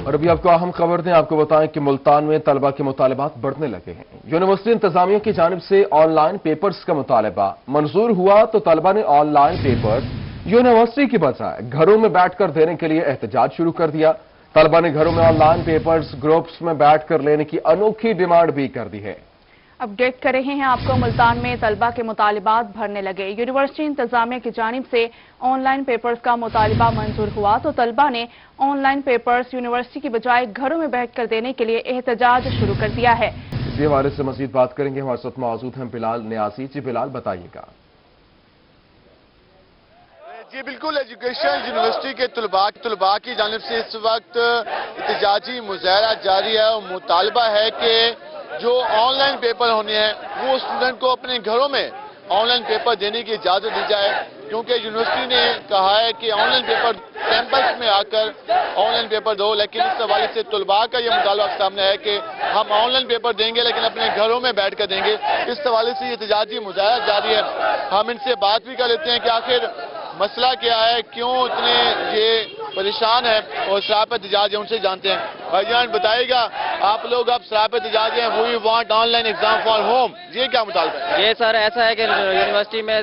اور ابھی آپ کو اہم خبر دیں، آپ کو بتائیں کہ ملتان میں طلبہ کے مطالبات بڑھنے لگے ہیں۔ یونیورسٹی انتظامیہ کی جانب سے آن لائن پیپرز کا مطالبہ منظور ہوا تو طلبہ نے آن لائن پیپر یونیورسٹی کی بجائے گھروں میں بیٹھ کر دینے کے لیے احتجاج شروع کر دیا۔ طلبہ نے گھروں میں آن لائن پیپرز گروپس میں بیٹھ کر لینے کی انوکھی ڈیمانڈ بھی کر دی ہے۔ اپڈیٹ کر رہے ہیں آپ کو، ملتان میں طلبہ کے مطالبات بڑھنے لگے۔ یونیورسٹی انتظامیہ کی جانب سے آن لائن پیپرز کا مطالبہ منظور ہوا تو طلبہ نے آن لائن پیپرز یونیورسٹی کی بجائے گھروں میں بیٹھ کر دینے کے لیے احتجاج شروع کر دیا ہے۔ اسی حوالے سے مزید بات کریں گے، ہمارے ساتھ موجود ہیں بلال نیازی۔ جی بلال، بتائیے گا۔ جی بالکل، ایجوکیشن یونیورسٹی کے طلباء کی جانب سے اس وقت احتجاجی مظاہرہ جاری ہے اور مطالبہ ہے کہ جو آن لائن پیپر ہونے ہیں وہ اسٹوڈنٹ کو اپنے گھروں میں آن لائن پیپر دینے کی اجازت دی جائے، کیونکہ یونیورسٹی نے کہا ہے کہ آن لائن پیپر کیمپس میں آ کر آن لائن پیپر دو، لیکن اس حوالے سے طلباء کا یہ مطالبہ سامنے ہے کہ ہم آن لائن پیپر دیں گے لیکن اپنے گھروں میں بیٹھ کر دیں گے۔ اس حوالے سے یہ احتجاجی مظاہرہ جاری ہے۔ ہم ان سے بات بھی کر لیتے ہیں کہ آخر مسئلہ کیا ہے، کیوں اتنے یہ پریشان ہے اور سراپا احتجاج ہے، ان سے جانتے ہیں۔ بھائی جان بتائیے گا، آپ لوگ اب سراپا احتجاج ہیں، we want online exam for home, یہ کیا مطالبہ ہے؟ یہ سر ایسا ہے کہ یونیورسٹی میں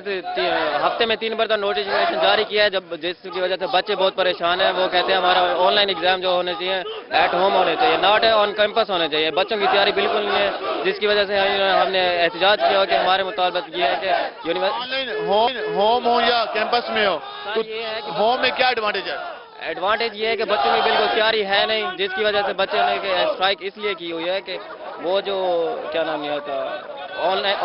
ہفتے میں 3 بار تک نوٹیفکیشن جاری کیا ہے، جس کی وجہ سے بچے بہت پریشان ہیں۔ وہ کہتے ہیں ہمارا آن لائن ایگزام جو ہونے چاہیے ایٹ ہوم ہونے چاہیے، ناٹ آن کیمپس ہونے چاہیے۔ بچوں کی تیاری بالکل نہیں ہے، جس کی وجہ سے ہم نے احتجاج کیا کہ ہمارے مطالبہ یہ ہے کہ یونیورسٹی ہوم ہو یا کیمپس میں ہو، تو ہوم میں کیا ایڈوانٹیج ہے؟ ایڈوانٹیج یہ ہے کہ بچوں کی بالکل تیاری ہے نہیں، جس کی وجہ سے بچے نے اسٹرائک اس لیے کی ہوئی ہے کہ وہ جو کیا نام یہ ہوتا آن لائن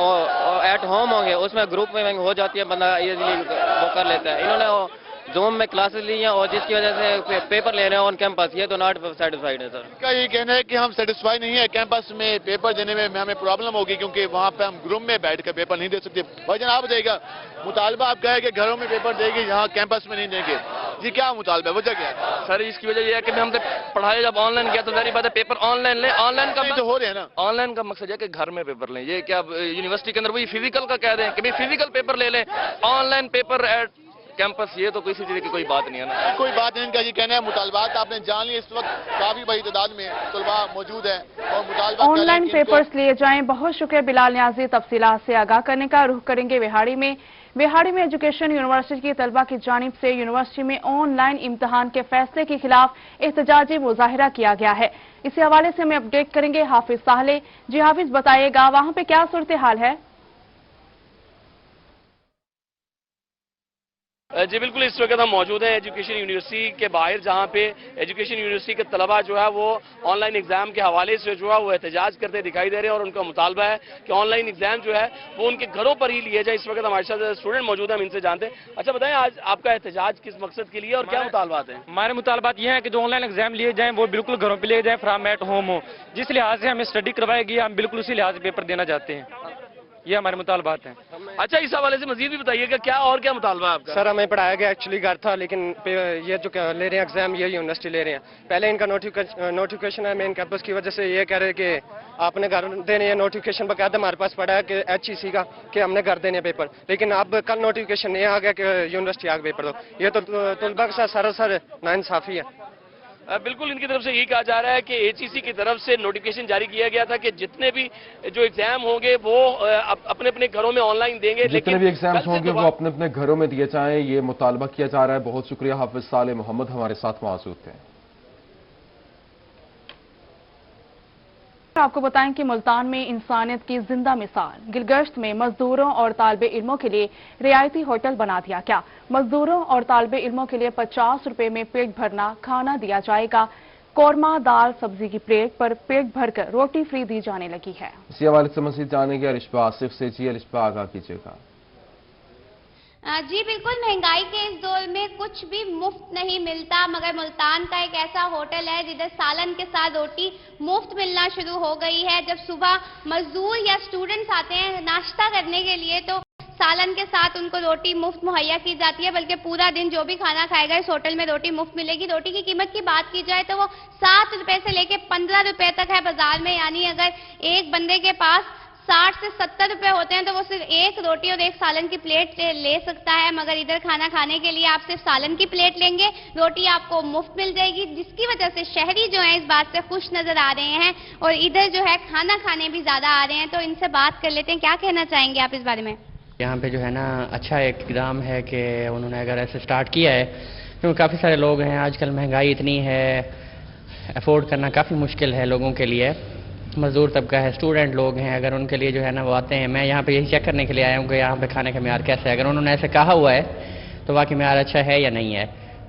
ایٹ ہوم ہوں گے، اس میں گروپ میں ہو جاتی ہے، بندہ ایزیلی وہ کر لیتا ہے۔ انہوں نے زوم میں کلاسز لی ہیں اور جس کی وجہ سے پیپر لے رہے ہیں آن کیمپس، یہ تو ناٹ سیٹسفائیڈ ہے سر۔ ان کا یہ کہنا ہے کہ ہم سیٹسفائی نہیں ہے، کیمپس میں پیپر دینے میں ہمیں پرابلم ہوگی کیونکہ وہاں پہ ہم گروپ میں بیٹھ کر پیپر نہیں دے سکتے۔ بھائی جان آپ بتائیے گا، مطالبہ آپ کہے کہ گھروں میں پیپر دے گی، یہاں کیمپس میں نہیں دیں گے، جی کیا مطالبہ ہے، وجہ کیا ہے؟ سر اس کی وجہ یہ ہے کہ ہم نے پڑھائی جب آن لائن کیا تو ظاہر بات ہے پیپر آن لائن لیں، آن لائن کا تو ہو رہے ہیں نا، آن لائن کا مقصد ہے کہ گھر میں پیپر لیں۔ یہ کیا یونیورسٹی کے اندر وہی فزیکل کا کہہ دیں کہ بھی فزیکل پیپر لے لیں، online paper at campus, یہ تو کسی چیز کی کوئی بات نہیں ہے نا، کوئی بات نہیں۔ ان کا یہ کہنا ہے مطالبات آپ نے جان لی، اس وقت کافی بڑی تعداد میں طلباء موجود ہیں اور مطالبہ آن لائن پیپرز لیے جائیں۔ بہت شکریہ بلال نیازی تفصیلات سے آگاہ کرنے کا۔ رخ کریں گے وہاڑی میں۔ وہاڑی میں ایجوکیشن یونیورسٹی کی طلبہ کی جانب سے یونیورسٹی میں آن لائن امتحان کے فیصلے کے خلاف احتجاجی مظاہرہ کیا گیا ہے۔ اسی حوالے سے ہمیں اپڈیٹ کریں گے حافظ ساحلے۔ جی حافظ بتائیے گا، وہاں پہ کیا صورتحال ہے؟ جی بالکل، اس وقت ہم موجود ہیں ایجوکیشن یونیورسٹی کے باہر، جہاں پہ ایجوکیشن یونیورسٹی کے طلباء جو ہے وہ آن لائن ایگزام کے حوالے سے جو ہے وہ احتجاج کرتے دکھائی دے رہے ہیں اور ان کا مطالبہ ہے کہ آن لائن ایگزام جو ہے وہ ان کے گھروں پر ہی لیے جائے۔ اس وقت ہمارے ساتھ اسٹوڈنٹ موجود ہیں، ہم ان سے جانتے ہیں۔ اچھا بتائیں، آج آپ کا احتجاج کس مقصد کے لیے اور کیا مطالبات ہیں؟ ہمارے مطالبات یہ ہیں کہ جو آن لائن ایگزام لیے جائیں وہ بالکل گھروں پہ لیے جائیں، فرام ایٹ ہوم ہو۔ جس لحاظ سے ہمیں اسٹڈی کروائے گی، ہم بالکل اسی لحاظ سے پیپر دینا چاہتے ہیں، یہ ہمارے مطالبات ہیں۔ اچھا، اس حوالے سے مزید بھی بتائیے گا کیا اور کیا مطالبہ ہے آپ کا؟ سر ہمیں پڑھایا گیا ایکچولی گھر تھا، لیکن یہ جو لے رہے ہیں ایگزام یہ یونیورسٹی لے رہے ہیں۔ پہلے ان کا نوٹیفکیشن ہے مین کیمپس کی وجہ سے یہ کہہ رہے ہیں کہ آپ نے گھر دینے ہیں، نوٹیفکیشن باقاعدہ ہمارے پاس پڑا ہے کہ HEC کا کہ ہم نے گھر دینے پیپر، لیکن اب کل نوٹیفکیشن یہ آ گیا کہ یونیورسٹی آ کے پیپر دو۔ یہ تو طلباء کے ساتھ سراسر ناانصافی ہے۔ بالکل، ان کی طرف سے یہی کہا جا رہا ہے کہ HEC کی طرف سے نوٹیفکیشن جاری کیا گیا تھا کہ جتنے بھی جو ایگزام ہوں گے وہ اپنے اپنے گھروں میں آن لائن دیں گے، جتنے بھی ایگزامز ہوں گے وہ اپنے اپنے گھروں میں دیے جائیں، یہ مطالبہ کیا جا رہا ہے۔ بہت شکریہ حافظ صالح محمد ہمارے ساتھ موجود تھے۔ آپ کو بتائیں کہ ملتان میں انسانیت کی زندہ مثال گلگشت میں مزدوروں اور طالب علموں کے لیے رعایتی ہوٹل بنا دیا گیا۔ مزدوروں اور طالب علموں کے لیے 50 روپے میں پیٹ بھرنا کھانا دیا جائے گا۔ قورمہ، دال، سبزی کی پلیٹ پر پیٹ بھر کر روٹی فری دی جانے لگی ہے۔ اسی حوالے سے مزید جانیں گے الشبہ آصف سے۔ جی الشبہ، آگاہ کیجیے گا۔ جی بالکل، مہنگائی کے اس دور میں کچھ بھی مفت نہیں ملتا، مگر ملتان کا ایک ایسا ہوٹل ہے جدھر سالن کے ساتھ روٹی مفت ملنا شروع ہو گئی ہے۔ جب صبح مزدور یا اسٹوڈنٹس آتے ہیں ناشتہ کرنے کے لیے تو سالن کے ساتھ ان کو روٹی مفت مہیا کی جاتی ہے، بلکہ پورا دن جو بھی کھانا کھائے گا اس ہوٹل میں روٹی مفت ملے گی۔ روٹی کی قیمت کی بات کی جائے تو وہ 7 روپے سے لے کے 15 روپے تک ہے بازار میں، یعنی اگر ایک بندے کے پاس 60 से 70 रुपए होते हैं तो वो सिर्फ एक रोटी और एक सालन की प्लेट ले सकता है, मगर इधर खाना खाने के लिए आप सिर्फ सालन की प्लेट लेंगे, रोटी आपको मुफ्त मिल जाएगी, जिसकी वजह से शहरी जो है इस बात से खुश नजर आ रहे हैं और इधर जो है खाना खाने भी ज्यादा आ रहे हैं। तो इनसे बात कर लेते हैं, क्या कहना चाहेंगे आप इस बारे में? यहाँ पे जो है ना अच्छा एक इकदाम है कि उन्होंने अगर ऐसे स्टार्ट किया है, क्योंकि काफ़ी सारे लोग हैं, आजकल महंगाई इतनी है, अफोर्ड करना काफ़ी मुश्किल है लोगों के लिए, मज़दूर तबका है, स्टूडेंट लोग हैं, अगर उनके लिए जो है ना वो आते हैं। मैं यहाँ पे यही चेक करने के लिए आया हूँ कि यहाँ पे खाने का म्यार कैसा है। अगर उन्होंने ऐसे कहा हुआ है तो वाकई म्यार अच्छा है या नहीं है।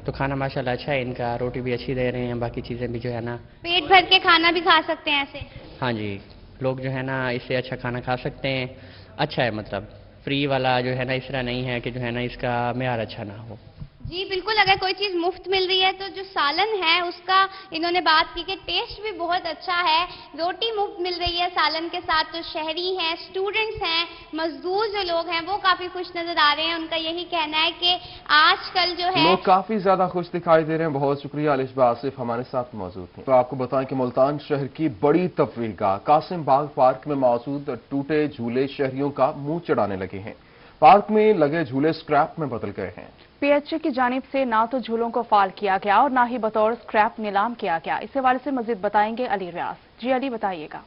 तो खाना माशाल्लाह अच्छा है इनका, रोटी भी अच्छी दे रहे हैं, बाकी चीज़ें भी जो है ना पेट भर के खाना भी खा सकते हैं ऐसे? हाँ जी, लोग जो है ना इससे अच्छा खाना खा सकते हैं, अच्छा है, मतलब फ्री वाला जो है ना इस तरह नहीं है कि जो है ना इसका म्यार अच्छा ना हो। जी बिल्कुल, अगर कोई चीज मुफ्त मिल रही है तो जो सालन है उसका इन्होंने बात की कि टेस्ट भी बहुत अच्छा है, रोटी मुफ्त मिल रही है सालन के साथ, तो शहरी हैं, स्टूडेंट्स हैं, मजदूर जो लोग हैं वो काफी खुश नजर आ रहे हैं। उनका यही कहना है कि आजकल जो है लोग काफी ज्यादा खुश दिखाई दे रहे हैं। बहुत शुक्रिया अलिशबा आसिफ हमारे साथ मौजूद थे। तो आपको बताएं कि मुल्तान शहर की बड़ी तफरीहगाह कासिम बाग पार्क में मौजूद टूटे झूले शहरियों का मुंह चढ़ाने लगे हैं। पार्क में लगे झूले स्क्रैप में बदल गए हैं। पीएचई की जानिब से ना तो झूलों को फाल किया गया और ना ही बतौर स्क्रैप नीलाम किया गया। इस हवाले से मजीद बताएंगे अली रियाज। जी अली, बताइएगा।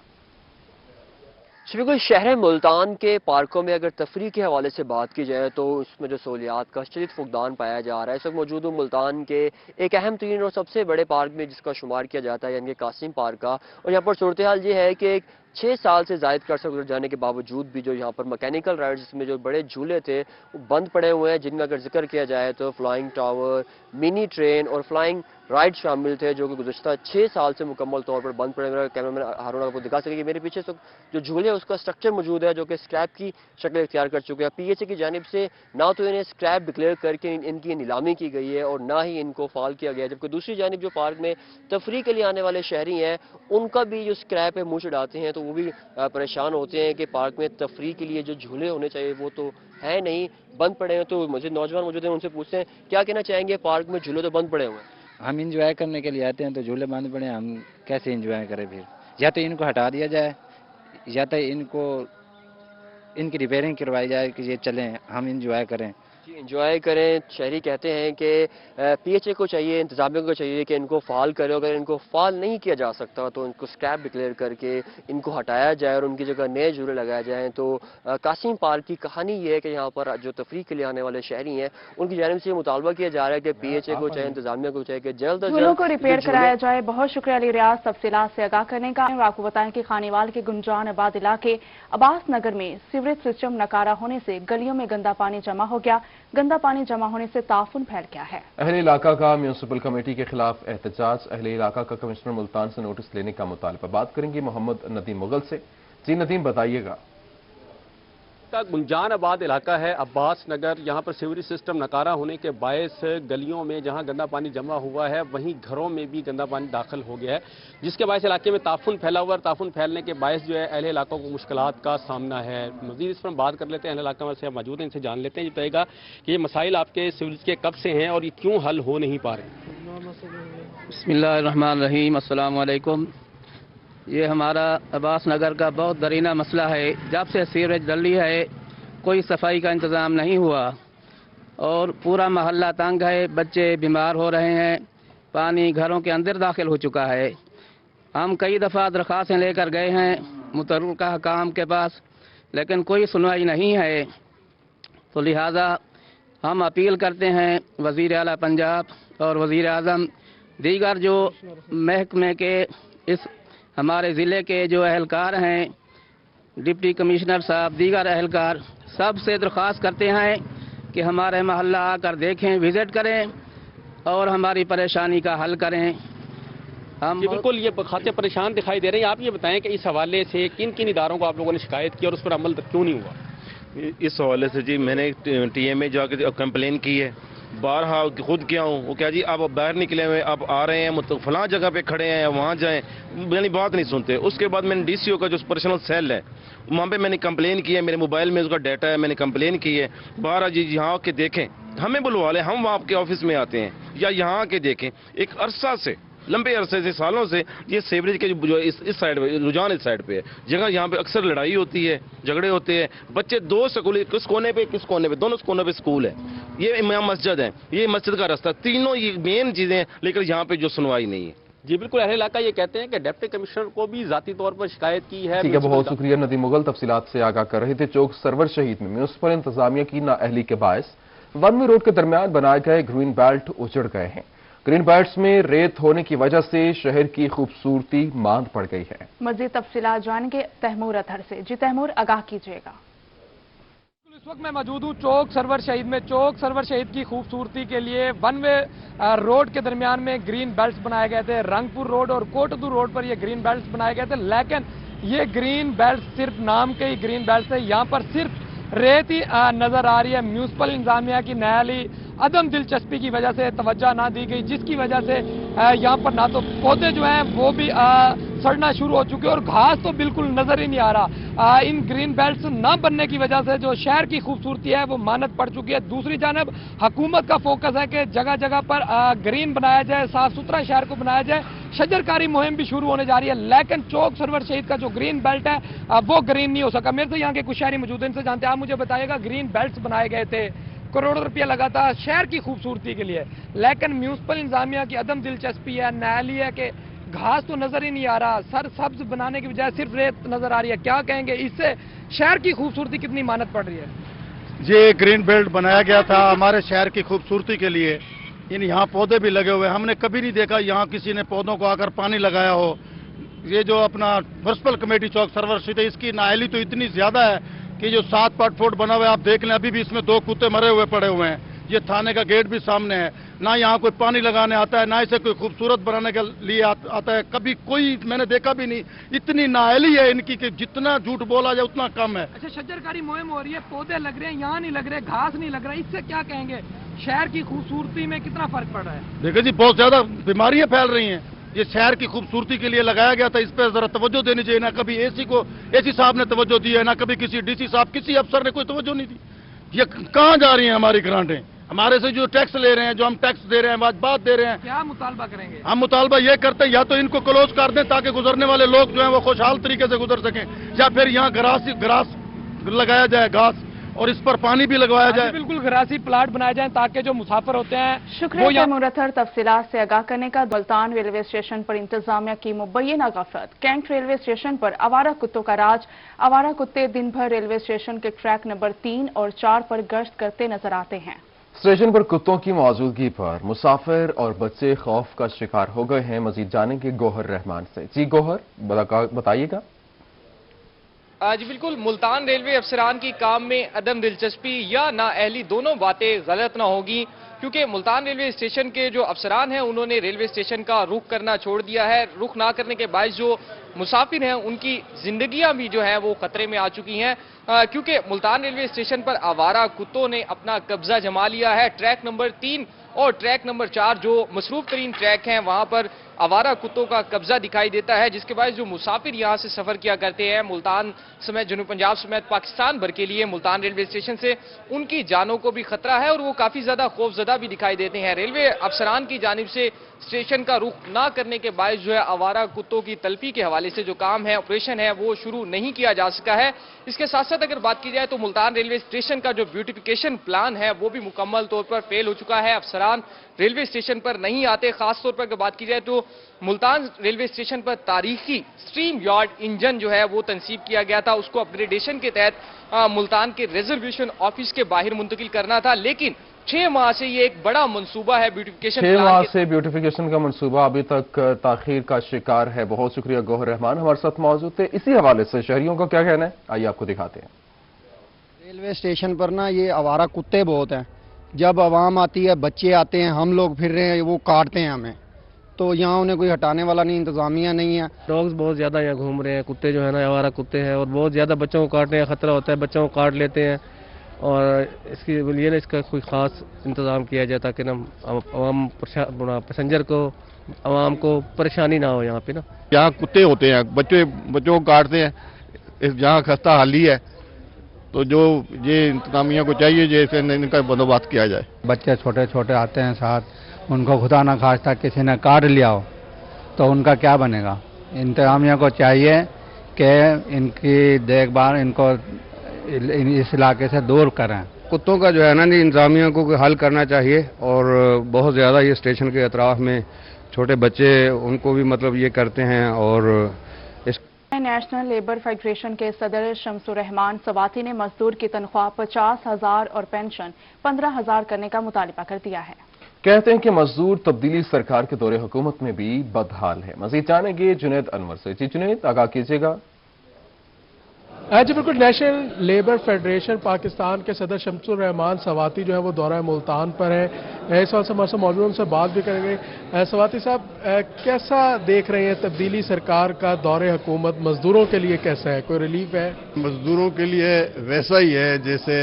बिल्कुल, शहर मुल्तान के पार्कों में अगर तफरीह के हवाले से बात की जाए तो उसमें जो सहूलियात का शदीद फुकदान पाया जा रहा है। इस वक्त मौजूद हूँ मुल्तान के एक अहम तरीन और सबसे बड़े पार्क में जिसका शुमार किया जाता है, यानी कासिम पार्क का। और यहाँ पर सूरत हाल ये है कि 6 साल से ज़ायद अरसा गुजर जाने के बावजूद भी जो यहाँ पर मैकेनिकल राइड्स जिसमें जो बड़े झूले थे वो बंद पड़े हुए हैं, जिनका अगर जिक्र किया जाए तो फ्लाइंग टावर, मिनी ट्रेन और फ्लाइंग राइड शामिल थे, जो कि गुज़श्ता 6 साल से मुकम्मल तौर पर बंद पड़े हुए। कैमरामैन हारून आपको दिखा सकेंगे मेरे पीछे जो झूले है उसका स्ट्रक्चर मौजूद है जो कि स्क्रैप की शक्ल इख्तियार कर चुके हैं। पीएचई की जानिब से ना तो इन्हें स्क्रैप डिक्लेयर करके इनकी नीलामी की गई है और ना ही इनको फाल किया गया, जबकि दूसरी जानिब जो पार्क में तफरीह के लिए आने वाले शहरी हैं उनका भी जो स्क्रैप है मुँह चढ़ाते हैं, तो वो भी परेशान होते हैं कि पार्क में तफरीह के लिए जो झूले होने चाहिए वो तो है नहीं, बंद पड़े हैं। तो मुझे नौजवान मौजूद हैं, उनसे पूछते हैं क्या कहना चाहेंगे, पार्क में झूले तो बंद पड़े हुए हैं। हम इंजॉय करने के लिए आते हैं तो झूले बंद पड़े, हम कैसे इंजॉय करें? फिर या तो इनको हटा दिया जाए या तो इनकी रिपेयरिंग करवाई जाए कि ये चलें, हम इंजॉय करें। जी इंजॉय करें। शहरी कहते हैं कि पीएचए को चाहिए, इंतजामिया को चाहिए कि इनको फाल करे, अगर इनको फाल नहीं किया जा सकता तो इनको स्क्रैप डिक्लेयर करके इनको हटाया जाए और उनकी जगह नए झूले लगाए जाएँ। तो कासिम पार्क की कहानी ये है कि यहाँ पर जो तफरीह के लिए आने वाले शहरी हैं उनकी जानिब से मुतालबा किया जा रहा है कि पीएचए को चाहे, इंतजामिया को चाहे कि जल्द झूलों को रिपेयर कराया जाए। बहुत शुक्रिया अली रियाज तफसीलात से आगाह करने का। और आपको बताएं कि खानीवाल के गुंजान आबाद इलाके अब्बास नगर में सीवरेज सिस्टम नकारा होने से गलियों में गंदा पानी जमा हो गया। गंदा पानी जमा होने से ताफुन फैल गया है। अहले इलाका का म्यूनिसिपल कमेटी के खिलाफ एहतजाज। अहले इलाका का कमिश्नर मुल्तान से नोटिस लेने का मुतालबा। बात करेंगे मोहम्मद नदीम मुगल से। जी नदीम, बताइएगा। गुंजान आबाद इलाका है अब्बास नगर, यहाँ पर सीवरेज सिस्टम नकारा होने के बायस गलियों में जहाँ गंदा पानी जमा हुआ है वहीं घरों में भी गंदा पानी दाखिल हो गया है, जिसके बायस इलाके में ताफुन फैला हुआ है। ताफुन फैलने के बायस जो है अहले इलाकों को मुश्किलात का सामना है। मजीद इस पर हम बात कर लेते हैं, अहले इलाका में से मौजूद हैं, इनसे जान लेते हैं। ये बताएगा कि ये मसाइल आपके सीवरेज के कब से हैं और ये क्यों हल हो नहीं पा रहे? बिस्मिल्लाहिर्रहमानिर्रहीम, अस्सलाम वालेकुम। ये हमारा अब्बास नगर का बहुत दरीना मसला है। जब से सीवरेज डली है कोई सफाई का इंतज़ाम नहीं हुआ और पूरा मोहल्ला तंग है, बच्चे बीमार हो रहे हैं, पानी घरों के अंदर दाखिल हो चुका है। हम कई दफ़ा दरख्वास्तें लेकर गए हैं मुतल्लिक़ा हकाम के पास, लेकिन कोई सुनवाई नहीं है। तो लिहाजा हम अपील करते हैं वज़ीर आला पंजाब और वज़ीर आज़म, दीगर जो महकमे के इस हमारे ज़िले के जो अहलकार हैं, डिप्टी कमिश्नर साहब, दीगर अहलकार, सब से दरख्वास्त करते हैं कि हमारे मोहल्ला आकर देखें, विज़िट करें और हमारी परेशानी का हल करें। हम बिल्कुल ये खाते परेशान दिखाई दे रहे हैं। आप ये बताएं कि इस हवाले से किन किन इदारों को आप लोगों ने शिकायत की और उस पर अमल क्यों नहीं हुआ? इस हवाले से जी मैंने टीएमए जाकर कंप्लेन की है, बारहा खुद किया हूँ। वो क्या जी आप बाहर निकले हुए, आप आ रहे हैं मतलब फलां जगह पे खड़े हैं, वहाँ जाएं, यानी बात नहीं सुनते। उसके बाद मैंने डीसीओ का जो पर्सनल सेल है वहाँ पे मैंने कंप्लेन की है, मेरे मोबाइल में उसका डाटा है, मैंने कंप्लेन की है। बारहा जी यहाँ आके देखें, हमें बुलवा लें, हम वहाँ आपके ऑफिस में आते हैं, या यहाँ आके देखें। एक अरसा से लंबे अरसे से, सालों से ये सीवरेज के जो इस साइड पे रुझान इस साइड पे है, जगह यहाँ पे अक्सर लड़ाई होती है, झगड़े होते हैं, बच्चे दो स्कूल किस कोने पे दोनों कोने पे स्कूल है, ये इमाम मस्जिद है, ये मस्जिद का रास्ता, तीनों ये मेन चीजें हैं, लेकिन यहाँ पे जो सुनवाई नहीं है। जी बिल्कुल, अहले इलाका ये कहते हैं कि डिप्टी कमिश्नर को भी जाती तौर पर शिकायत की है। ठीक है, बहुत शुक्रिया नदीम मुगल, तफसीलात से आगाह कर रहे थे। चौक सरवर शहीद में म्यूनिसिपल इंतजामिया की नाअहली के बायस वन वे रोड के दरमियान बनाए गए ग्रीन बेल्ट उजड़ गए हैं। ग्रीन बेल्ट्स में रेत होने की वजह से शहर की खूबसूरती मांद पड़ गई है। मजीद तफसीलात जानेंगे तैमूर अतहर से। जी तैमूर, आगाह कीजिएगा। इस वक्त मैं मौजूद हूँ चौक सरवर शहीद में। चौक सरवर शहीद की खूबसूरती के लिए वन वे रोड के दरमियान में ग्रीन बेल्ट्स बनाए गए थे। रंगपुर रोड और कोटदू रोड पर ये ग्रीन बेल्ट्स बनाए गए थे, लेकिन ये ग्रीन बेल्ट्स सिर्फ नाम के ही ग्रीन बेल्ट्स है। यहाँ पर सिर्फ रेत ही नजर आ रही है। म्यूनिसिपल इंतजामिया की नाअहली, अदम दिलचस्पी की वजह से तवज्जो ना दी गई, जिसकी वजह से यहाँ पर ना तो पौधे जो हैं वो भी सड़ना शुरू हो चुके और घास तो बिल्कुल नजर ही नहीं आ रहा। इन ग्रीन बेल्ट्स न बनने की वजह से जो शहर की खूबसूरती है वो मानद पड़ चुकी है। दूसरी जानब हुकूमत का फोकस है कि जगह जगह पर ग्रीन बनाया जाए, साफ सुथरा शहर को बनाया जाए। शजरकारी मुहिम भी शुरू होने जा रही है, लेकिन चौक सरवर शहीद का जो ग्रीन बेल्ट है वो ग्रीन नहीं हो सका। मेरे से यहाँ के कुछ शहरी मौजूद हैं, इनसे जानते हैं। आप मुझे बताइएगा, ग्रीन बेल्ट्स बनाए गए थे, करोड़ों रुपया लगा था शहर की खूबसूरती के लिए, लेकिन म्यूनिसिपल इंतजामिया की अदम दिलचस्पी है, नाअहली है कि घास तो नजर ही नहीं आ रहा, सर सब्ज बनाने की बजाय सिर्फ रेत नजर आ रही है। क्या कहेंगे, इससे शहर की खूबसूरती कितनी मानद पड़ रही है? ये ग्रीन बेल्ट बनाया गया था हमारे शहर की खूबसूरती के लिए। यहाँ पौधे भी लगे हुए, हमने कभी नहीं देखा यहाँ किसी ने पौधों को आकर पानी लगाया हो। ये जो अपना म्युनिसिपल कमेटी चौक सरवर शहीद है, इसकी नाअहली तो इतनी ज्यादा है कि जो 7 फुट बना हुआ है, आप देख लें, अभी भी इसमें 2 कुत्ते मरे हुए पड़े हुए हैं। ये थाने का गेट भी सामने है, ना यहाँ कोई पानी लगाने आता है, ना इसे कोई खूबसूरत बनाने के लिए आता है। कभी कोई मैंने देखा भी नहीं। इतनी नाअहली है इनकी कि जितना झूठ बोला जाए उतना कम है। अच्छा, शजरकारी मुहिम हो रही है, पौधे लग रहे हैं, यहाँ नहीं लग रहे, घास नहीं लग रहा, इससे क्या कहेंगे, शहर की खूबसूरती में कितना फर्क पड़ रहा है? देखिए जी, बहुत ज्यादा बीमारियां फैल रही हैं। ये शहर की खूबसूरती के लिए लगाया गया था, इस पर जरा तवज्जो देनी चाहिए। ना कभी एसी साहब ने तवज्जो दी है, ना कभी किसी डीसी साहब, किसी अफसर ने कोई तवज्जो नहीं दी। ये कहाँ जा रही हैं हमारी ग्रांटें? हमारे से जो टैक्स ले रहे हैं, जो हम टैक्स दे रहे हैं, वाजबात दे रहे हैं, क्या मुतालबा करेंगे? हम मुतालबा ये करते हैं, या तो इनको क्लोज कर दें ताकि गुजरने वाले लोग जो हैं वो खुशहाल तरीके से गुजर सकें, या फिर यहाँ ग्रास लगाया जाए, घास, और इस पर पानी भी लगवाया जाए। बिल्कुल ग्रासी प्लाट बनाए जाए ताकि जो मुसाफिर होते हैं। शुक्रिया तैमूर अतहर तफसीलात से आगाह करने का। मुल्तान रेलवे स्टेशन पर इंतजामिया की मुबैना गफलत। कैंट रेलवे स्टेशन पर आवारा कुत्तों का राज। आवारा कुत्ते दिन भर रेलवे स्टेशन के ट्रैक नंबर 3 और 4 पर गश्त करते नजर आते हैं। स्टेशन पर कुत्तों की मौजूदगी पर मुसाफिर और बच्चे खौफ का शिकार हो गए हैं। मजीद जानेंगे गौहर रहमान से। जी गौहर, बताइएगा। जी बिल्कुल, मुल्तान रेलवे अफसरान की काम में अदम दिलचस्पी या नाअहली दोनों बातें गलत ना होगी, क्योंकि मुल्तान रेलवे स्टेशन के जो अफसरान हैं उन्होंने रेलवे स्टेशन का रुख करना छोड़ दिया है। रुख ना करने के बायस जो मुसाफिर हैं उनकी जिंदगियां भी जो है वो खतरे में आ चुकी हैं, क्योंकि मुल्तान रेलवे स्टेशन पर आवारा कुत्तों ने अपना कब्जा जमा लिया है। ट्रैक नंबर 3 और ट्रैक नंबर 4 जो मसरूफ तरीन ट्रैक हैं वहां पर आवारा कुत्तों का कब्जा दिखाई देता है, जिसके बाद जो मुसाफिर यहां से सफर किया करते हैं मुल्तान समेत जनूब पंजाब समेत पाकिस्तान भर के लिए मुल्तान रेलवे स्टेशन से, उनकी जानों को भी खतरा है और वो काफी ज्यादा खौफजदा भी दिखाई देते हैं। रेलवे अफसरान की जानिब से स्टेशन का रुख ना करने के बायस जो है आवारा कुत्तों की तलफी के हवाले से जो काम है, ऑपरेशन है, वो शुरू नहीं किया जा सका है। इसके साथ साथ अगर बात की जाए तो मुल्तान रेलवे स्टेशन का जो ब्यूटिफिकेशन प्लान है वो भी मुकम्मल तौर पर फेल हो चुका है। अफसरान रेलवे स्टेशन पर नहीं आते। खासतौर पर अगर बात की जाए तो मुल्तान रेलवे स्टेशन पर तारीखी स्ट्रीम यार्ड इंजन जो है वो तनसीब किया गया था, उसको अपग्रेडेशन के तहत मुल्तान के रिजर्वेशन ऑफिस के बाहर मुंतकिल करना था, लेकिन 6 माह से ये एक बड़ा मंसूबा है ब्यूटिफिकेशन। 6 माह से ब्यूटिफिकेशन का मंसूबा अभी तक ताखीर का शिकार है। बहुत शुक्रिया गौहर रहमान हमारे साथ मौजूद थे। इसी हवाले से शहरियों का क्या कहना है, आइए आपको दिखाते हैं। रेलवे स्टेशन पर ना ये आवारा कुत्ते बहुत हैं। जब आवाम आती है, बच्चे आते हैं, हम लोग फिर रहे हैं, वो काटते हैं हमें, तो यहाँ उन्हें कोई हटाने वाला नहीं, इंतजामिया नहीं है। डॉग्स बहुत ज़्यादा यहाँ घूम रहे हैं, कुत्ते जो है ना आवारा कुत्ते हैं, और बहुत ज़्यादा बच्चों को काटने का खतरा होता है, बच्चों को काट लेते हैं। और इसके लिए ना इसका कोई ख़ास इंतज़ाम किया जाए ताकि ना आवाम पैसेंजर को, आवाम को परेशानी ना हो। यहाँ पे ना यहाँ कुत्ते होते हैं, बच्चों को काटते हैं, जहाँ खस्ता हाली है, तो जो ये इंतजामिया को चाहिए जैसे इनका बंदोबस्त किया जाए। बच्चे छोटे छोटे आते हैं साथ, उनको खुदा ना खास्ता किसी ने काट लिया हो तो उनका क्या बनेगा। इंतजामिया को चाहिए कि इनकी देखभाल इनको इस इलाके से दूर करें। कुत्तों का जो है ना इंतजामिया को हल करना चाहिए, और बहुत ज़्यादा ये स्टेशन के अतराफ में छोटे बच्चे उनको भी मतलब ये करते हैं। और इस नेशनल लेबर फेडरेशन के सदर शमसुर रहमान सवाती ने मजदूर की तनख्वाह 50,000 और पेंशन 15,000 करने का मुतालिबा कर दिया है। कहते हैं कि मजदूर तब्दीली सरकार के दौरे हुकूमत में भी बदहाल है। मजीद जानेंगे जुनैद अनवर से। जी जुनैद, आगाह कीजिएगा। जी बिल्कुल, नेशनल लेबर फेडरेशन पाकिस्तान के सदर शमसुर रहमान सवाती जो है वो दौरा मुल्तान पर है। इस वक्त हमारे साथ मौजूद, उनसे बात भी करेंगे। सवाती साहब, कैसा देख रहे हैं तब्दीली सरकार का दौरे हुकूमत, मजदूरों के लिए कैसा है, कोई रिलीफ है? मजदूरों के लिए वैसा ही है जैसे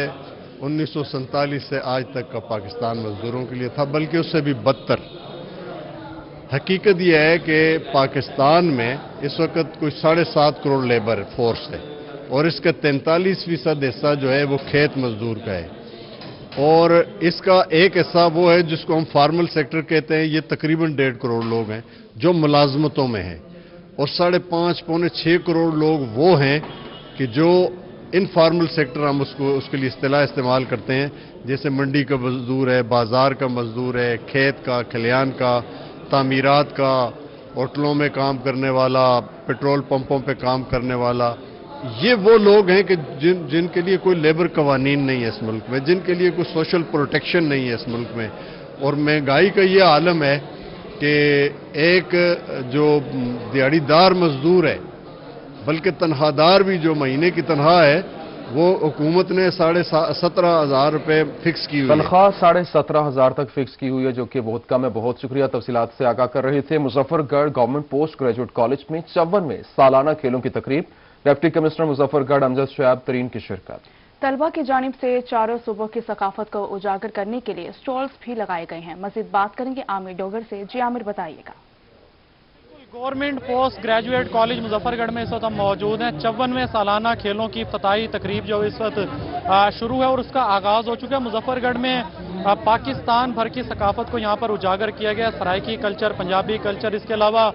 1947 से आज तक का पाकिस्तान मजदूरों के लिए था, बल्कि उससे भी बदतर। हकीकत यह है कि पाकिस्तान में इस वक्त कोई 7.5 करोड़ लेबर फोर्स है, और इसका 43% हिस्सा जो है वो खेत मजदूर का है। और इसका एक हिस्सा वो है जिसको हम फार्मल सेक्टर कहते हैं, ये तकरीबन 1.5 करोड़ लोग हैं जो मुलाजमतों में हैं, और 5.5 पौने 6 करोड़ लोग वो हैं कि जो इनफार्मल सेक्टर हम उसके लिए इस्तिलाह इस्तेमाल करते हैं, जैसे मंडी का मजदूर है, बाजार का मजदूर है, खेत का, खलियान का, तामीरात का, होटलों में काम करने वाला, पेट्रोल पंपों पे काम करने वाला। ये वो लोग हैं कि जिनके लिए कोई लेबर कवानीन नहीं है इस मुल्क में, जिनके लिए कोई सोशल प्रोटेक्शन नहीं है इस मुल्क में। और महंगाई का ये आलम है कि एक जो दिहाड़ीदार मजदूर है, बल्कि तनख्वाहदार भी जो महीने की तनख्वाह है वो हुकूमत ने 17,500 रुपये फिक्स की हुई है। तनख्वाह 17,500 तक फिक्स की हुई है, जो कि बहुत कम है। बहुत शुक्रिया, तफसीलात से आगाह कर रहे थे। Muzaffargarh government post graduate college में 54वें सालाना खेलों की तकरीब, डिप्टी कमिश्नर मुजफ्फरगढ़ अमजद शुएब तरीन की शिरकत। तलबा की जानिब से चारों सूबों की सकाफत को उजागर करने के लिए स्टॉल्स भी लगाए गए हैं। मजीद बात करेंगे आमिर डोगर से। जी आमिर, बताइएगा। Government post graduate college Muzaffargarh में इस वक्त हम मौजूद हैं। 54वें सालाना खेलों की इफ्तिताही तकरीब जो इस वक्त शुरू है और उसका आगाज हो चुका है। मुजफ्फरगढ़ में पाकिस्तान भर की सकाफत को यहाँ पर उजागर किया गया। सराइकी कल्चर, पंजाबी कल्चर, इसके अलावा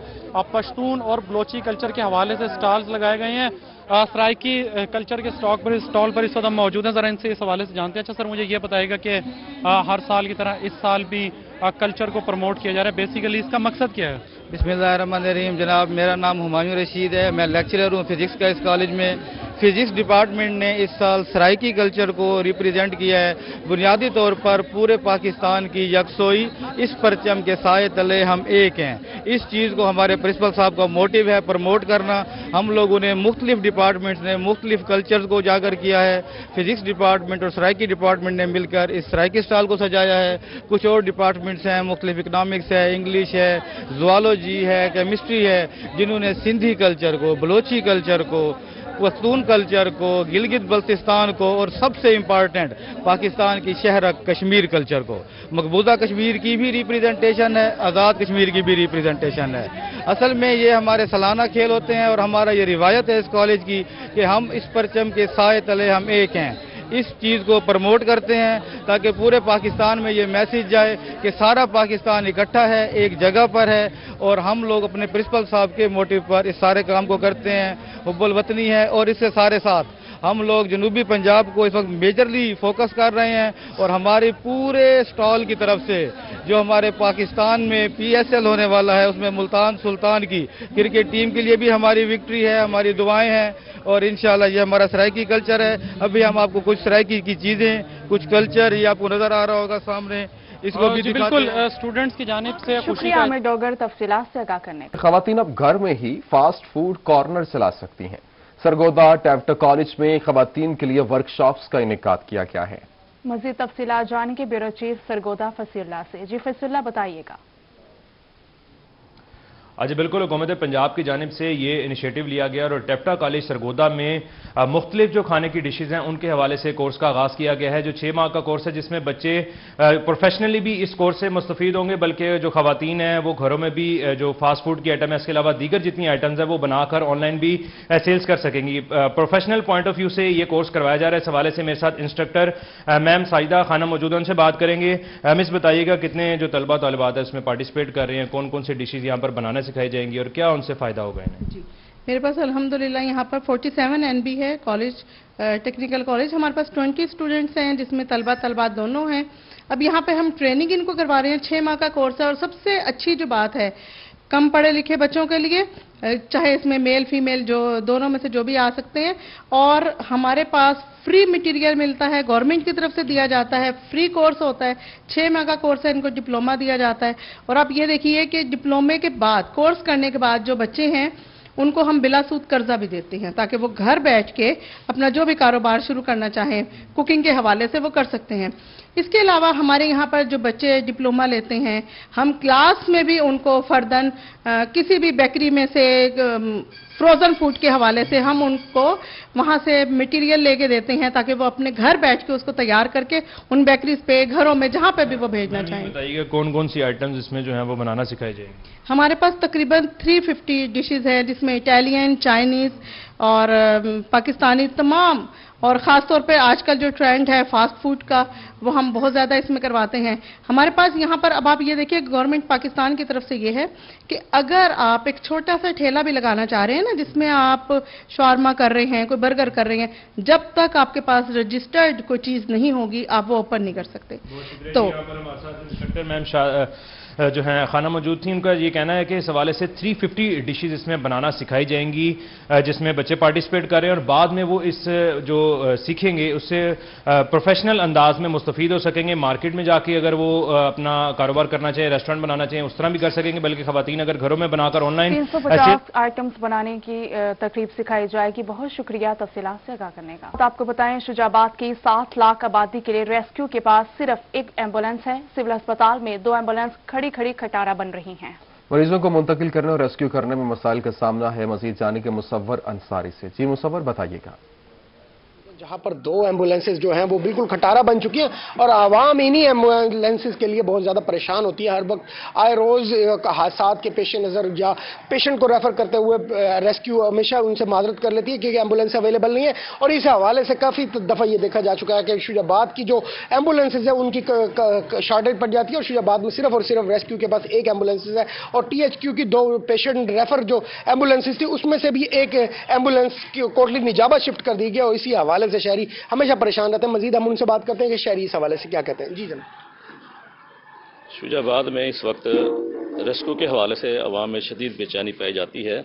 पश्तून और बलोची कल्चर के हवाले से स्टॉल्स लगाए गए हैं। सराइकी कल्चर के स्टॉल पर इस वक्त हम मौजूद हैं। जरा इनसे इस हवाले से जानते हैं। अच्छा सर, मुझे ये बताइएगा कि हर साल की तरह इस साल भी कल्चर को प्रमोट किया जा रहा है, बेसिकली इसका मकसद क्या है? बिस्मिल्लाहिर्रहमानिर्रहीम। जनाब, मेरा नाम हुमायूं रशीद है, मैं लेक्चरर हूँ फिजिक्स का इस कॉलेज में। फिजिक्स डिपार्टमेंट ने इस साल सराइकी कल्चर को रिप्रेजेंट किया है। बुनियादी तौर पर पूरे पाकिस्तान की यकसोई, इस परचम के साए तले हम एक हैं। इस चीज़ को हमारे प्रिंसिपल साहब का मोटिव है प्रमोट करना। हम लोगों ने मुख्तलिफ डिपार्टमेंट्स ने मुख्तलिफ कल्चर्स को उजागर किया है। फिजिक्स डिपार्टमेंट और सराइकी डिपार्टमेंट ने मिलकर इस सराइकी स्टॉल को सजाया है। कुछ और डिपार्टमेंट्स हैं, मुख्तलिफ इकनॉमिक्स है, इंग्लिश है, ज़ुआलॉजी है, केमिस्ट्री है, जिन्होंने सिंधी कल्चर को, बलोची कल्चर को, पश्तून कल्चर को, गिलगित बल्तिस्तान को, और सबसे इम्पॉर्टेंट पाकिस्तान की शहर कश्मीर कल्चर को, मकबूजा कश्मीर की भी रिप्रेजेंटेशन है, आज़ाद कश्मीर की भी रिप्रेजेंटेशन है। असल में ये हमारे सालाना खेल होते हैं और हमारा ये रिवायत है इस कॉलेज की कि हम इस परचम के साए तले हम एक हैं। इस चीज़ को प्रमोट करते हैं ताकि पूरे पाकिस्तान में ये मैसेज जाए कि सारा पाकिस्तान इकट्ठा है, एक जगह पर है, और हम लोग अपने प्रिंसिपल साहब के मोटिव पर इस सारे काम को करते हैं। हुब्बुल वतनी है, और इससे सारे साथ हम लोग जनूबी पंजाब को इस वक्त मेजरली फोकस कर रहे हैं। और हमारे पूरे स्टॉल की तरफ से जो हमारे पाकिस्तान में PSL होने वाला है, उसमें मुल्तान सुल्तान की क्रिकेट टीम के लिए भी हमारी विक्ट्री है, हमारी दुआएं हैं, और इंशाल्लाह ये हमारा सराइकी कल्चर है। अभी हम आपको कुछ सराइकी की चीज़ें, कुछ कल्चर, ये आपको नज़र आ रहा होगा सामने, इसको भी बिल्कुल स्टूडेंट्स की जानिब से खुशी का आमिर डोगर तफसीलात से आगाह करने। खवातीन अब घर में ही फास्ट फूड कॉर्नर चला सकती हैं। सरगोदा टैफ्ट कॉलेज में खवातीन के लिए वर्कशॉप्स का इनेकाद किया गया है। मजीद तफसीलात जानेंगे ब्यूरो चीफ सरगोदा फसीउल्लाह से। जी फसीउल्लाह, बताइएगा। आज बिल्कुल हुकूमत पंजाब की जानिब से ये इनिशिएटिव लिया गया और टेप्टा कॉलेज सरगोदा में मुख्तलिफ जो खाने की डिशेज़ हैं उनके हवाले से कोर्स का आगाज़ किया गया है। जो 6 माह का कोर्स है, जिसमें बच्चे प्रोफेशनली भी इस कोर्स से मुस्तफ़ीद होंगे, बल्कि जो खवातीन हैं वो घरों में भी जो फास्ट फूड की आइटम है, इसके अलावा दीगर जितनी आइटम्स हैं वो बनाकर ऑनलाइन भी सेल्स कर सकेंगी। प्रोफेशनल पॉइंट ऑफ व्यू से ये कोर्स करवाया जा रहा है। इस हवाले से मेरे साथ इंस्ट्रक्टर मैम साइदा खाना मौजूद है, उनसे बात करेंगे। मिस, बताइएगा कितने जो तलबा तालिबात है उसमें पार्टिसिपेट कर रहे हैं, कौन कौन से डिशेज़ यहाँ पर बनाना सिखाई जाएंगी और क्या उनसे फ़ायदा होगा इन्हें? जी, मेरे पास अल्हम्दुलिल्लाह यहाँ पर 47 NB है, कॉलेज टेक्निकल कॉलेज। हमारे पास 20 स्टूडेंट्स हैं जिसमें तलबा दोनों हैं। अब यहाँ पे हम ट्रेनिंग इनको करवा रहे हैं, 6 माह का कोर्स है। और सबसे अच्छी जो बात है, कम पढ़े लिखे बच्चों के लिए, चाहे इसमें मेल फीमेल जो दोनों में से जो भी आ सकते हैं, और हमारे पास फ्री मटेरियल मिलता है, गवर्नमेंट की तरफ से दिया जाता है, फ्री कोर्स होता है, 6 माह का कोर्स है, इनको डिप्लोमा दिया जाता है। और आप ये देखिए कि डिप्लोमे के बाद, कोर्स करने के बाद जो बच्चे हैं उनको हम बिला सूद कर्जा भी देते हैं, ताकि वो घर बैठ के अपना जो भी कारोबार शुरू करना चाहें, कुकिंग के हवाले से वो कर सकते हैं। इसके अलावा हमारे यहाँ पर जो बच्चे डिप्लोमा लेते हैं, हम क्लास में भी उनको फर्दन किसी भी बेकरी में से फ्रोज़न फूड के हवाले से हम उनको वहाँ से मटेरियल लेके देते हैं, ताकि वो अपने घर बैठ के उसको तैयार करके उन बेकरीज पे, घरों में, जहाँ पे भी वो भेजना चाहें। बताइएगा कौन कौन सी आइटम्स इसमें जो है वो बनाना सिखाई जाएंगी? हमारे पास तकरीबन 350 डिशेस हैं, जिसमें इटालियन, चाइनीज़ और पाकिस्तानी तमाम, और ख़ास तौर पे आजकल जो ट्रेंड है फास्ट फूड का, वो हम बहुत ज़्यादा इसमें करवाते हैं। हमारे पास यहाँ पर अब आप ये देखिए, गवर्नमेंट पाकिस्तान की तरफ से ये है कि अगर आप एक छोटा सा ठेला भी लगाना चाह रहे हैं ना, जिसमें आप शावरमा कर रहे हैं, कोई बर्गर कर रहे हैं, जब तक आपके पास रजिस्टर्ड कोई चीज़ नहीं होगी आप वो ओपन नहीं कर सकते। तो इंस्ट्रक्टर मैम जो है खाना मौजूद थी, उनका ये कहना है कि इस हवाले से 350 डिशेज इसमें बनाना सिखाई जाएंगी, जिसमें बच्चे पार्टिसिपेट करें और बाद में वो इस जो सीखेंगे उससे प्रोफेशनल अंदाज में मुस्तफीद हो सकेंगे। मार्केट में जाके अगर वो अपना कारोबार करना चाहे, रेस्टोरेंट बनाना चाहें, उस तरह भी कर सकेंगे, बल्कि खवातीन अगर घरों में बनाकर ऑनलाइन 350 आइटम्स बनाने की तकरीब सिखाई जाएगी। बहुत शुक्रिया तफसीलात से आगाह करने का। तो आपको बताएं, शुजाबाद की 7 लाख आबादी के लिए रेस्क्यू के पास सिर्फ एक एम्बुलेंस है। सिविल अस्पताल में 2 एम्बुलेंस खड़ी खटारा बन रही हैं। मरीजों को मुंतकिल करने और रेस्क्यू करने में मसाइल का सामना है। मजीद जाने के मुसव्वर अंसारी से। जी मुसव्वर, बताइएगा। जहां पर 2 एम्बुलेंसेज जो हैं वो बिल्कुल खटारा बन चुकी हैं और आवाम इन्हीं एम्बुलेंसेज के लिए बहुत ज़्यादा परेशान होती है। हर वक्त आए रोज़ हादसा के पेश नज़र या पेशेंट को रेफ़र करते हुए रेस्क्यू हमेशा उनसे माजरत कर लेती है क्योंकि एम्बुलेंस अवेलेबल नहीं है। और इस हवाले से काफ़ी दफ़ा ये देखा जा चुका है कि शुजाबाद की जो एम्बुलेंसेज है उनकी शॉर्टेज पड़ जाती है और शुजाबाद में सिर्फ और सिर्फ रेस्क्यू के पास 1 एम्बुलेंसेज है और THQ की 2 पेशेंट रेफ़र जो एम्बुलेंसेज थी उसमें से भी 1 एम्बुलेंस कोटली निजाबा शिफ्ट कर दी गई और इसी हवाले से शहरी हमेशा परेशान रहते हैं। मजीद हम उनसे बात करते हैं कि शहरी इस हवाले से क्या कहते हैं। जी जनाब। शुजाबाद में इस वक्त रेस्क्यू के हवाले से अवाम में शदीद बेचैनी पाई जाती है।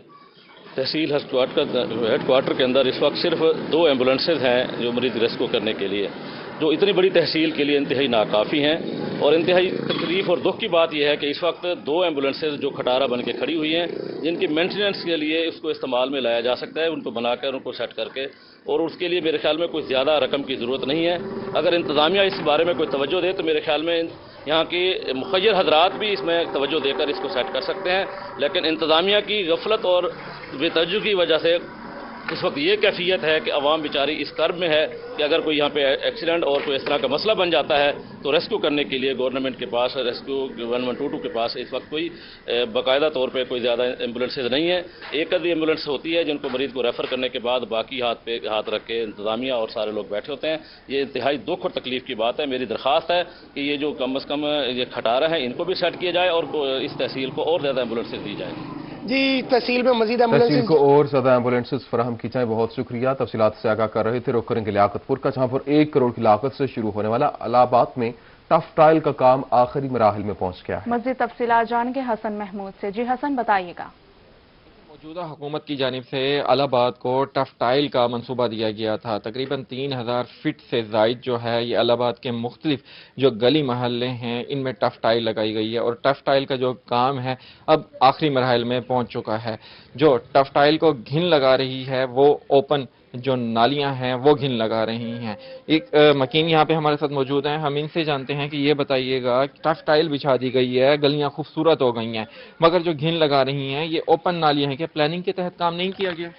तहसील हेडक्वार्टर के अंदर इस वक्त सिर्फ 2 एम्बुलेंसेज हैं जो मरीज रेस्क्यू करने के लिए, जो इतनी बड़ी तहसील के लिए इंतहाई नाकाफ़ी हैं। और इंतहाई तकलीफ और दुख की बात यह है कि इस वक्त 2 एम्बुलेंसेज जो खटारा बन के खड़ी हुई हैं, जिनकी मेंटेनेंस के लिए इसको इस्तेमाल में लाया जा सकता है, उनको बनाकर उनको सेट करके, और उसके लिए मेरे ख्याल में कोई ज़्यादा रकम की ज़रूरत नहीं है। अगर इंतज़ामिया इस बारे में कोई तवज्जो दे तो मेरे ख्याल में यहाँ के मुखय्यर हजरात भी इसमें तवज्जो देकर इसको सेट कर सकते हैं। लेकिन इंतज़ामिया की गफलत और बेतवज्जो की वजह से इस वक्त ये कैफियत है कि अवाम बेचारी इस कर्ब में है कि अगर कोई यहाँ पे एक्सीडेंट और कोई इस तरह का मसला बन जाता है तो रेस्क्यू करने के लिए गवर्नमेंट के पास, रेस्क्यू 1122 के पास इस वक्त कोई बाकायदा तौर पे कोई ज़्यादा एम्बुलेंसेज नहीं है। एक आधी एम्बुलेंस होती है जिनको मरीज़ को रेफ़र करने के बाद बाकी हाथ पे हाथ रख के इंतज़ामिया और सारे लोग बैठे होते हैं। ये इंतहाई दुख और तकलीफ की बात है। मेरी दरख्वास्त है कि ये जो कम अज़ कम ये खटारा हैं इनको भी सेट किया जाए और इस तहसील को और ज़्यादा एम्बुलेंसेज दी जाए। जी, तहसील में मजीद एम्बुलेंसेज को और ज्यादा एम्बुलेंसेज फराहम की जाए। बहुत शुक्रिया। तफसीलात से आगाह कर रहे थे। रुख करेंगे लियाकतपुर का, जहां पर 1 करोड़ की लागत से शुरू होने वाला इलाहाबाद में टफ टाइल का काम आखिरी मराहिल में पहुंच गया है। मजीद तफसीलात जानेंगे हसन महमूद से। जी हसन, बताइएगा। मौजूदा हुकूमत की जानिब से इलाहाबाद को टफ टाइल का मंसूबा दिया गया था। तकरीबन 3000 फीट से ज़ायद जो है ये इलाहाबाद के मुख्तलिफ जो गली महल्ले हैं इनमें टफ टाइल लगाई गई है और टफ टाइल का जो काम है अब आखिरी मरहल में पहुंच चुका है। जो टफ टाइल को घिन लगा रही है वो ओपन जो नालियां हैं वो घिन लगा रही हैं। एक मकीन यहाँ पे हमारे साथ मौजूद हैं, हम इनसे जानते हैं कि ये बताइएगा टफ टाइल बिछा दी गई है, गलियां खूबसूरत हो गई हैं, मगर जो घिन लगा रही हैं ये ओपन नालियां हैं, क्या प्लानिंग के तहत काम नहीं किया गया?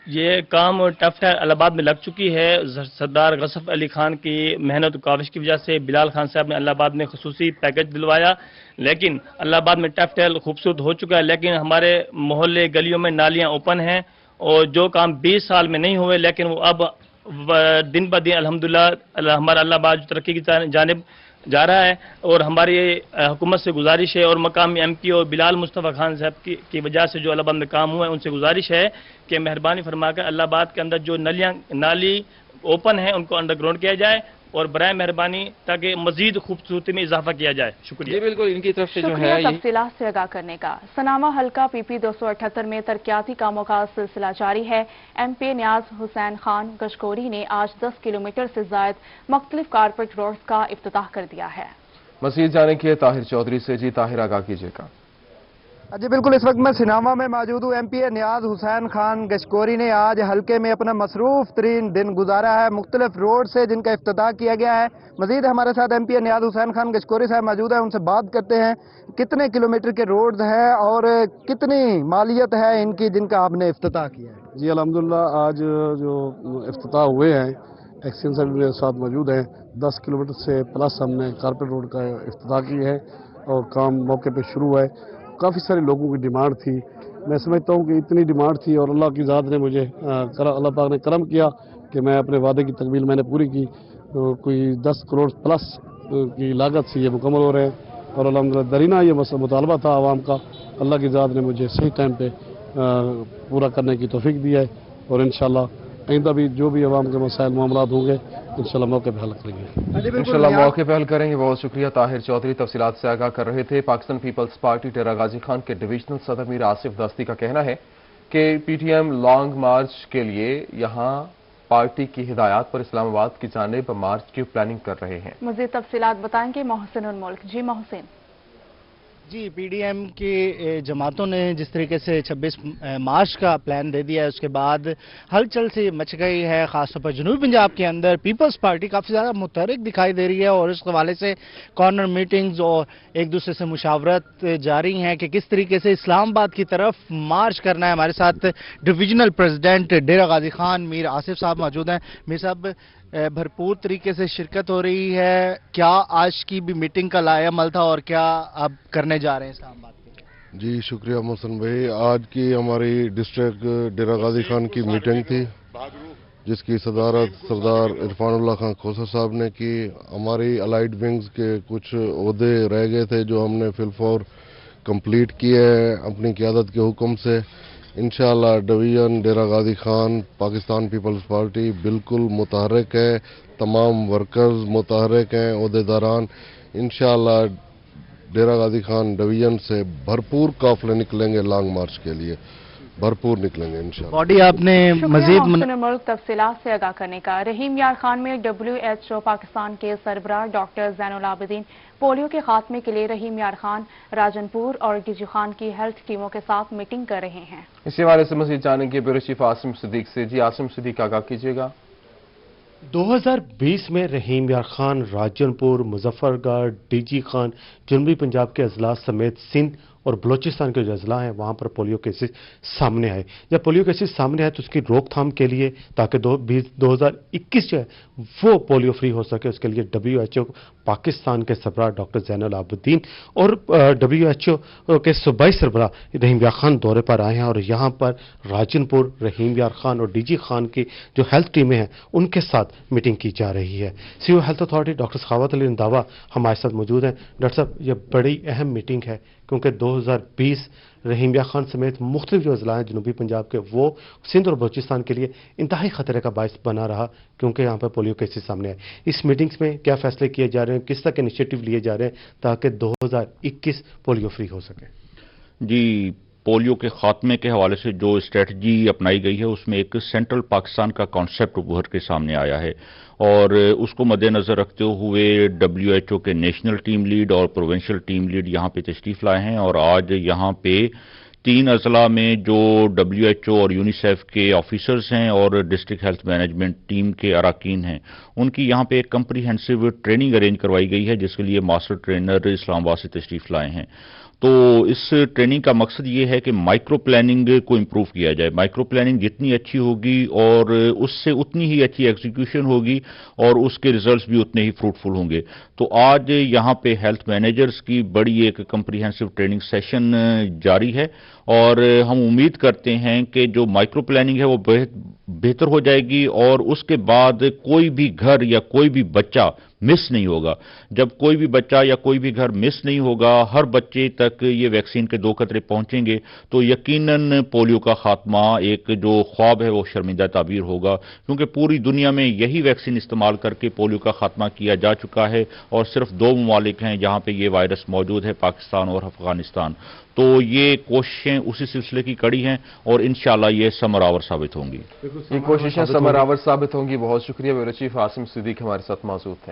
ये काम टफ टाइल इलाहाबाद में लग चुकी है। सरदार गसफ अली खान की मेहनत काविश की वजह से बिलाल खान साहब ने इलाहाबाद में खसूसी पैकेज दिलवाया, लेकिन इलाहाबाद में टफ टाइल खूबसूरत हो चुका है। लेकिन हमारे मोहल्ले गलियों में नालियाँ ओपन हैं और जो काम 20 साल में नहीं हुए, लेकिन वो अब दिन ब दिन अल्हम्दुलिल्लाह हमारा इलाहाबाद तरक्की की जानिब जा रहा है। और हमारी हुकूमत से गुजारिश है और मकामी MP और बिलाल मुस्तफ़ा खान साहब की वजह से जो इलाहाबाद में काम हुआ है, उनसे गुजारिश है कि मेहरबानी फरमाकर इलाहाबाद के अंदर जो नाली ओपन है उनको अंडरग्राउंड किया जाए और बराए मेहरबानी ताकि मजीद खूबसूरती में इजाफा किया जाए। शुक्रिया। जी बिल्कुल, इनकी तरफ से जो शुक्रिया है तफसीलात से आगाह करने का। सनामा हल्का PP 278 में तरक्याती कामों का सिलसिला जारी है। MP नियाज हुसैन खान गशकोरी ने आज 10 किलोमीटर से जायद मुख्तलिफ कारपेट रोड्स का इफ्तिताह कर दिया है। मजीद जाने के ताहिर चौधरी से। जी ताहिर, आगाह कीजिएगा। जी बिल्कुल, इस वक्त मैं सिनामा में मौजूद हूँ। MP नियाज हुसैन खान गशकोरी ने आज हल्के में अपना मसरूफ तरीन दिन गुजारा है। मुख्तलिफ रोड से जिनका इफ्तिताह किया गया है। मजीद हमारे साथ MP नियाज हुसैन खान गशकोरी साहब मौजूद है, उनसे बात करते हैं कितने किलोमीटर के रोड हैं और कितनी मालियत है इनकी जिनका आपने इफ्तिताह किया है। जी अल्हम्दुलिल्लाह, आज जो इफ्तिताह हुए हैं एक्सटेंशन मेरे साथ मौजूद हैं। 10 किलोमीटर से प्लस हमने कारपेट रोड का इफ्तिताह की है और काम मौके पर शुरू है। काफ़ी सारे लोगों की डिमांड थी। मैं समझता हूँ कि इतनी डिमांड थी और अल्लाह की ज़ात ने मुझे अल्लाह पाक ने करम किया कि मैं अपने वादे की तकमील मैंने पूरी की। तो कोई 10 करोड़ प्लस की लागत से ये मुकम्मल हो रहे हैं और अल्हम्दुलिल्लाह दरीना ये मुतालबा था आवाम का, अल्लाह की ज़ात ने मुझे सही टाइम पे पूरा करने की तौफीक दी है और इंशाल्लाह आइंदा भी जो भी आवाम के मसाइल मामलात होंगे इंशाल्लाह मौके पे हल करेंगे। इंशाल्लाह मौके पे हल करेंगे। बहुत शुक्रिया ताहिर चौधरी, तफसीलात से आगाह कर रहे थे। पाकिस्तान पीपल्स पार्टी डेरा गाजी खान के डिविजनल सदर मीर आसिफ दस्ती का कहना है कि PTM लॉन्ग मार्च के लिए यहां पार्टी की हिदायत पर इस्लामाबाद की जानिब मार्च की प्लानिंग कर रहे हैं। मज़ीद तफसीलात बताएंगे मोहसिन उल मुल्क। जी मोहसिन। जी, PDM की जमातों ने जिस तरीके से 26 मार्च का प्लान दे दिया है, उसके बाद हलचल से मच गई है। खासतौर पर जनूबी पंजाब के अंदर पीपल्स पार्टी काफ़ी ज़्यादा मुतहरिक दिखाई दे रही है और इस हवाले से कॉर्नर मीटिंग्स और एक दूसरे से मुशावरत जारी हैं कि किस तरीके से इस्लामाबाद की तरफ मार्च करना है। हमारे साथ डिविजनल प्रेसिडेंट डेरा गाजी खान मीर आसिफ साहब मौजूद हैं। मीर साहब, भरपूर तरीके से शिरकत हो रही है, क्या आज की भी मीटिंग का लाएअमल था और क्या अब करने जा रहे हैं इस्लामाबाद में? जी शुक्रिया मोहसिन भाई। आज की हमारी डिस्ट्रिक्ट डेरा गाजी खान की मीटिंग थी जिसकी सदारत सरदार इरफानुल्लाह खान खोसर साहब ने की। हमारी अलाइड विंग्स के कुछ ओहदे रह गए थे जो हमने फिलफौर कंप्लीट किए हैं अपनी क़यादत के हुक्म से। इंशाअल्लाह डिवीज़न डेरा गाजी खान पाकिस्तान पीपल्स पार्टी बिल्कुल मुतहरक है, तमाम वर्कर्स मुतहरक हैं, ओहदेदारान। इंशाअल्लाह डेरा गाजी खान डिवीज़न से भरपूर काफिले निकलेंगे लॉन्ग मार्च के लिए, भरपूर निकलेंगे इंशाअल्लाह। बॉडी आपने मजीद मुल्क तफसीलात से आगाह करने का। रहीम यार खान में WHO पाकिस्तान के सरबराह डॉक्टर ज़ैनुल आबिदीन पोलियो के खात्मे के लिए रहीम यार खान, राजनपुर और डीजी खान की हेल्थ टीमों के साथ मीटिंग कर रहे हैं। इसी हवाले से मजीद जानेंगे ब्यूरो चीफ आसिम सिद्दीक से। जी आसिम सिद्दीक, आगाह कीजिएगा। 2020 में रहीम यार खान, राजनपुर, मुजफ्फरगढ़, डीजी खान, जनूबी पंजाब के अजला समेत सिंध और बलोचिस्तान के जो अजला हैं वहाँ पर पोलियो केसेस सामने आए। जब पोलियो केसेस सामने आए तो उसकी रोकथाम के लिए ताकि 2021 जो है वो पोलियो फ्री हो सके, उसके लिए WHO पाकिस्तान के सरबराह डॉक्टर ज़ैनुल आबिदीन और WHO के सूबाई सरबराह रहीम यार खान दौरे पर आए हैं और यहाँ पर राजनपुर, रहीम यार खान और डीजी खान की जो हेल्थ टीमें हैं उनके साथ मीटिंग की जा रही है। CO health authority doctor Sakhawat Ali Randhawa हमारे साथ मौजूद हैं। डॉक्टर साहब, ये बड़ी अहम मीटिंग है क्योंकि 2020 रहीम यार खान समेत मुख्तलिफ जो अजला हैं जनूबी पंजाब के वो सिंध और बलूचिस्तान के लिए इंतहाई खतरे का बायस बना रहा क्योंकि यहाँ पर पोलियो केसेस सामने आए। इस मीटिंग्स में क्या फैसले किए जा रहे हैं, किस तरह के इनिशिएटिव लिए जा रहे हैं ताकि 2021 पोलियो फ्री हो सके? जी, पोलियो के खात्मे के हवाले से जो स्ट्रेटजी अपनाई गई है उसमें एक सेंट्रल पाकिस्तान का कॉन्सेप्ट उभर के सामने आया है और उसको मद्देनज़र रखते हुए WHO के नेशनल टीम लीड और प्रोविंशियल टीम लीड यहाँ पे तशरीफ़ लाए हैं और आज यहाँ पे 3 अजला में जो WHO और यूनिसेफ के ऑफिसर्स हैं और डिस्ट्रिक्ट हेल्थ मैनेजमेंट टीम के अरकान हैं उनकी यहाँ पे एक कम्प्रीहेंसिव ट्रेनिंग अरेंज करवाई गई है जिसके लिए मास्टर ट्रेनर इस्लामाबाद से तशरीफ़ लाए हैं। तो इस ट्रेनिंग का मकसद ये है कि माइक्रो प्लानिंग को इम्प्रूव किया जाए। माइक्रो प्लानिंग जितनी अच्छी होगी और उससे उतनी ही अच्छी एग्जीक्यूशन होगी और उसके रिजल्ट्स भी उतने ही फ्रूटफुल होंगे। तो आज यहाँ पे हेल्थ मैनेजर्स की बड़ी एक कम्प्रीहेंसिव ट्रेनिंग सेशन जारी है اور ہم امید کرتے ہیں کہ جو مائکرو پلاننگ ہے وہ بہتر ہو جائے گی اور اس کے بعد کوئی بھی گھر یا کوئی بھی بچہ مس نہیں ہوگا۔ جب کوئی بھی بچہ یا کوئی بھی گھر مس نہیں ہوگا، ہر بچے تک یہ ویکسین کے 2 قطرے پہنچیں گے تو یقیناً پولیو کا خاتمہ ایک جو خواب ہے وہ شرمندہ تعبیر ہوگا، کیونکہ پوری دنیا میں یہی ویکسین استعمال کر کے پولیو کا خاتمہ کیا جا چکا ہے اور صرف 2 ممالک ہیں جہاں پہ یہ وائرس موجود ہے، پاکستان اور افغانستان۔ تو یہ کوششیں اسی سلسلے کی کڑی ہیں اور انشاءاللہ یہ ثمر آور ثابت ہوں گی۔ یہ کوششیں ثمر آور ثابت ہوں گی۔ بہت شکریہ، بیورو چیف عاصم صدیق ہمارے ساتھ موجود تھے۔